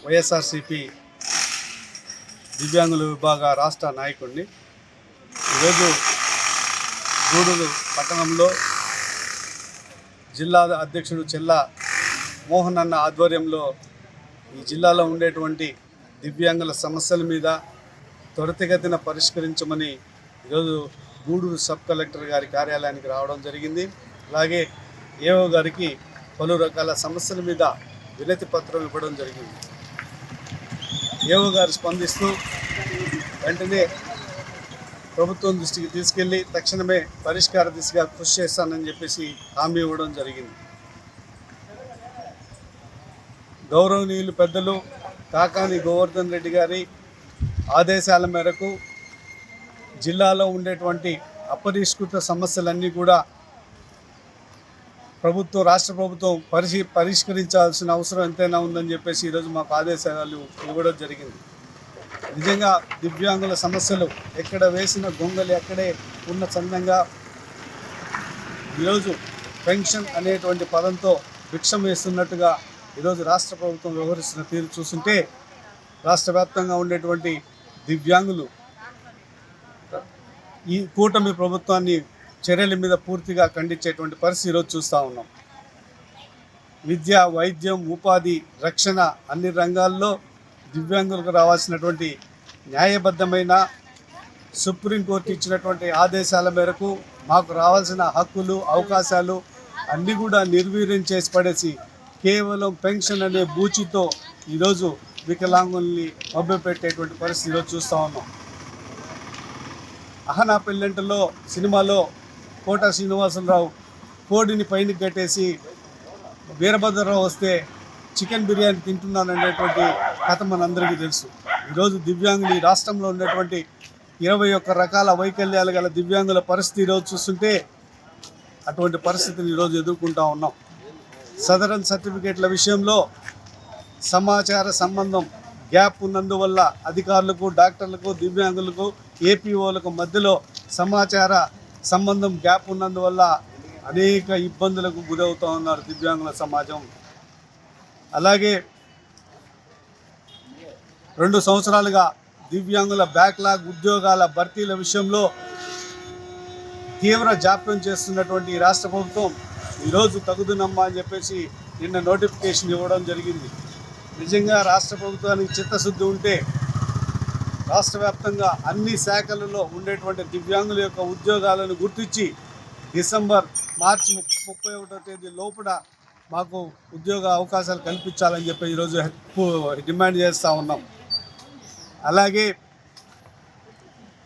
వైఎస్ఆర్సీపీ దివ్యాంగుల విభాగ రాష్ట్ర నాయకుడిని. ఈరోజు గూడూరు పట్టణంలో జిల్లా అధ్యక్షుడు చెల్లా మోహన్ అన్న ఆధ్వర్యంలో ఈ జిల్లాలో ఉండేటువంటి దివ్యాంగుల సమస్యల మీద త్వరితగతిన పరిష్కరించమని ఈరోజు గూడూరు సబ్ కలెక్టర్ గారి కార్యాలయానికి రావడం జరిగింది. అలాగే ఏఓ గారికి పలు రకాల సమస్యల మీద వినతి పత్రం ఇవ్వడం జరిగింది. ఏఓ గారు స్పందిస్తూ వెంటనే ప్రభుత్వం దృష్టికి తీసుకెళ్లి తక్షణమే పరిష్కార దిశగా కృషి చేస్తానని చెప్పేసి హామీ ఇవ్వడం జరిగింది. గౌరవనీయులు పెద్దలు కాకాని గోవర్ధన్ రెడ్డి గారి ఆదేశాల మేరకు జిల్లాలో ఉండేటువంటి అపరిష్కృత సమస్యలన్నీ కూడా రాష్ట్ర ప్రభుత్వం పరిష్కరించాల్సిన అవసరం ఎంతైనా ఉందని చెప్పేసి ఈరోజు మాకు ఆదేశాలు ఇవ్వడం జరిగింది. నిజంగా దివ్యాంగుల సమస్యలు ఎక్కడ వేసిన గొంగలి అక్కడే ఉన్న చందంగా ఈరోజు పెన్షన్ అనేటువంటి పదంతో భిక్షం వేస్తున్నట్టుగా ఈరోజు రాష్ట్ర ప్రభుత్వం వ్యవహరిస్తున్న తీరు చూస్తుంటే రాష్ట్ర వ్యాప్తంగా ఉండేటువంటి దివ్యాంగులు ఈ కూటమి ప్రభుత్వాన్ని చర్యల మీద పూర్తిగా ఖండించేటువంటి పరిస్థితి ఈరోజు చూస్తూ ఉన్నాం. విద్య, వైద్యం, ఉపాధి, రక్షణ అన్ని రంగాల్లో దివ్యాంగులకు రావాల్సినటువంటి న్యాయబద్ధమైన సుప్రీంకోర్టు ఇచ్చినటువంటి ఆదేశాల మేరకు మాకు రావాల్సిన హక్కులు, అవకాశాలు అన్నీ కూడా నిర్వీర్యం చేసి పడేసి కేవలం పెన్షన్ అనే బూచితో ఈరోజు వికలాంగుల్ని మభ్యపెట్టేటువంటి పరిస్థితి ఈరోజు చూస్తూ ఉన్నాం. అహనా పెళ్ళంటలో సినిమాలో కోట శ్రీనివాసరావు కోడిని పైన కట్టేసి వీరభద్రరావు వస్తే చికెన్ బిర్యానీ తింటున్నాననేటువంటి కథ మనందరికీ తెలుసు. ఈరోజు దివ్యాంగులు ఈ రాష్ట్రంలో ఉన్నటువంటి 21 రకాల వైకల్యాలు గల దివ్యాంగుల పరిస్థితి ఈరోజు చూస్తుంటే అటువంటి పరిస్థితిని ఈరోజు ఎదుర్కొంటూ ఉన్నాం. సదరన్ సర్టిఫికేట్ల విషయంలో సమాచార సంబంధం గ్యాప్ ఉన్నందువల్ల అధికారులకు, డాక్టర్లకు, దివ్యాంగులకు, ఏపీఓలకు మధ్యలో సమాచార సంబంధం గ్యాప్ ఉన్నందువల్ల అనేక ఇబ్బందులకు గురవుతూ ఉన్నారు దివ్యాంగుల సమాజం. అలాగే 2 సంవత్సరాలుగా దివ్యాంగుల బ్యాక్లాగ్ ఉద్యోగాల భర్తీల విషయంలో తీవ్ర జాప్యం చేస్తున్నటువంటి రాష్ట్ర ప్రభుత్వం ఈరోజు తగుదునమ్మా అని చెప్పేసి నిన్న నోటిఫికేషన్ ఇవ్వడం జరిగింది. నిజంగా రాష్ట్ర ప్రభుత్వానికి చిత్తశుద్ధి ఉంటే రాష్ట్ర వ్యాప్తంగా అన్ని శాఖలలో ఉండేటువంటి దివ్యాంగుల యొక్క ఉద్యోగాలను గుర్తించి మార్చి 31వ తేదీ లోపల మాకు ఉద్యోగ అవకాశాలు కల్పించాలని చెప్పి ఈరోజు డిమాండ్ చేస్తూ ఉన్నాం. అలాగే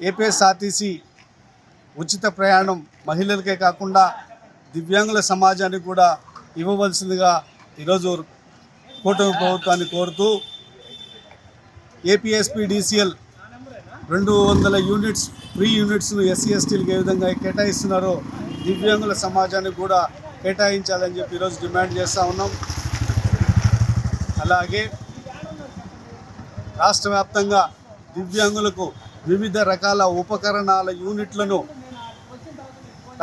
ఏపీఎస్ఆర్టీసీ ఉచిత ప్రయాణం మహిళలకే కాకుండా దివ్యాంగుల సమాజానికి కూడా ఇవ్వవలసిందిగా ఈరోజు కూటమి ప్రభుత్వాన్ని కోరుతూ ఏపీఎస్పీడీసీఎల్ 200 యూనిట్స్ ఫ్రీ యూనిట్స్ను ఎస్సీ ఎస్టీలకు ఏ విధంగా కేటాయిస్తున్నారో దివ్యాంగుల సమాజానికి కూడా కేటాయించాలని చెప్పి ఈరోజు డిమాండ్ చేస్తూ ఉన్నాం. అలాగే రాష్ట్ర వ్యాప్తంగా దివ్యాంగులకు వివిధ రకాల ఉపకరణాల యూనిట్లను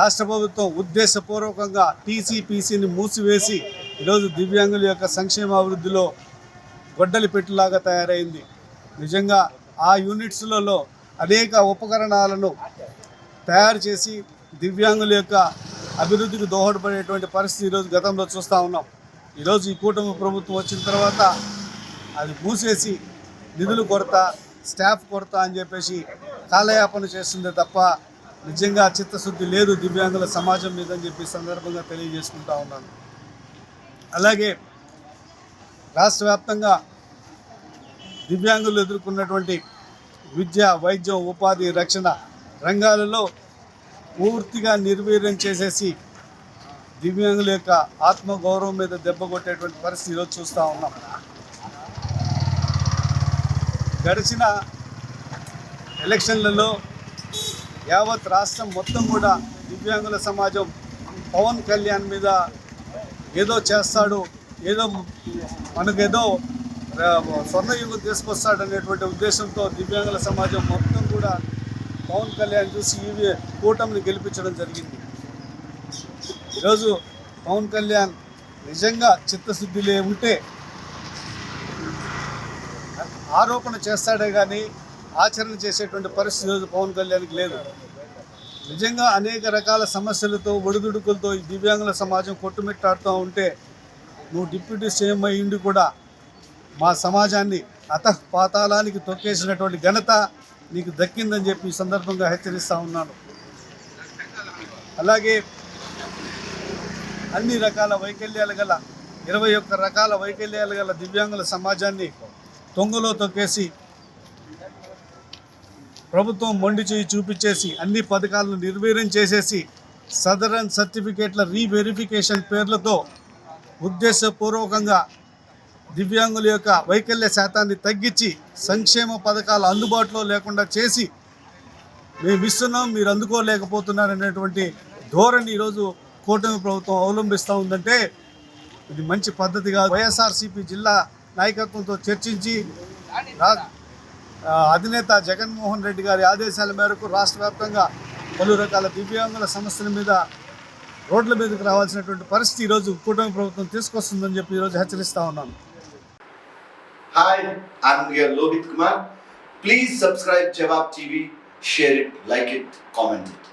రాష్ట్ర ప్రభుత్వం ఉద్దేశపూర్వకంగా టీసీపీసీని మూసివేసి ఈరోజు దివ్యాంగుల యొక్క సంక్షేమ అభివృద్ధిలో గొడ్డలి పెట్టులాగా తయారైంది. నిజంగా ఆ యూనిట్స్లలో అనేక ఉపకరణాలను తయారు చేసి దివ్యాంగుల యొక్క అభివృద్ధికి దోహదపడేటువంటి పరిస్థితి ఈరోజు గతంలో చూస్తూ ఉన్నాం. ఈరోజు ఈ కూటమి ప్రభుత్వం వచ్చిన తర్వాత అది మూసేసి నిధులు కొరత, స్టాఫ్ కొరత అని చెప్పేసి కాలయాపన చేస్తుందే తప్ప నిజంగా చిత్తశుద్ధి లేదు దివ్యాంగుల సమాజం మీద అని చెప్పి సందర్భంగా తెలియజేసుకుంటా ఉన్నాను. అలాగే రాష్ట్ర వ్యాప్తంగా దివ్యాంగులు ఎదుర్కొన్నటువంటి విద్య, వైద్యం, ఉపాధి, రక్షణ రంగాలలో పూర్తిగా నిర్వీర్యం చేసేసి దివ్యాంగుల యొక్క ఆత్మగౌరవం మీద దెబ్బ కొట్టేటువంటి పరిస్థితి ఈరోజు చూస్తూ ఉన్నాం. గడిచిన ఎలక్షన్లలో యావత్ రాష్ట్రం మొత్తం కూడా దివ్యాంగుల సమాజం పవన్ కళ్యాణ్ మీద ఏదో చేస్తాడు, మనకేదో స్వర్ణయుగం తీసుకొస్తాడనేటువంటి ఉద్దేశంతో దివ్యాంగుల సమాజం మొత్తం కూడా పవన్ కళ్యాణ్ చూసి కూటమిని గెలిపించడం జరిగింది. ఈరోజు పవన్ కళ్యాణ్ నిజంగా చిత్తశుద్ధిలే ఉంటే ఆరోపణ చేస్తాడే కానీ ఆచరణ చేసేటువంటి పరిస్థితి ఈరోజు పవన్ కళ్యాణ్కి లేదు. నిజంగా అనేక రకాల సమస్యలతో ఒడిదుడుకులతో ఈ దివ్యాంగుల సమాజం కొట్టుమిట్టాడుతూ ఉంటే నువ్వు డిప్యూటీ సీఎం అయ్యిండి కూడా మా సమాజాన్ని పాతాళానికి తొక్కేసినటువంటి ఘనత నీకు దక్కిందని చెప్పి ఈ సందర్భంగా హెచ్చరిస్తూ ఉన్నాను. అలాగే అన్ని రకాల వైకల్యాలు గల 21 రకాల వైకల్యాలు గల దివ్యాంగుల సమాజాన్ని తొంగలో తొక్కేసి ప్రభుత్వం మొండి చేయి చూపించేసి అన్ని పథకాలను నిర్వీర్యం చేసేసి సదరన్ సర్టిఫికేట్ల రీవెరిఫికేషన్ పేర్లతో ఉద్దేశపూర్వకంగా దివ్యాంగుల యొక్క వైకల్య శాతాన్ని తగ్గించి సంక్షేమ పథకాలు అందుబాటులో లేకుండా చేసి మేము ఇస్తున్నాం మీరు అందుకోలేకపోతున్నారనేటువంటి ధోరణి ఈరోజు కూటమి ప్రభుత్వం అవలంబిస్తూ ఉందంటే ఇది మంచి పద్ధతి కాదు. వైఎస్ఆర్సీపీ జిల్లా నాయకత్వంతో చర్చించి అధినేత జగన్మోహన్ రెడ్డి గారి ఆదేశాల మేరకు రాష్ట్ర వ్యాప్తంగా పలు రకాల దివ్యాంగుల సమస్యల మీద రోడ్ల మీదకి రావాల్సినటువంటి పరిస్థితి ఈరోజు కూటమి ప్రభుత్వం తీసుకొస్తుందని చెప్పి ఈరోజు హెచ్చరిస్తూ ఉన్నాను. Hi, I'm here Lohit Kumar. Please subscribe Jawab TV, share it, like it, comment it.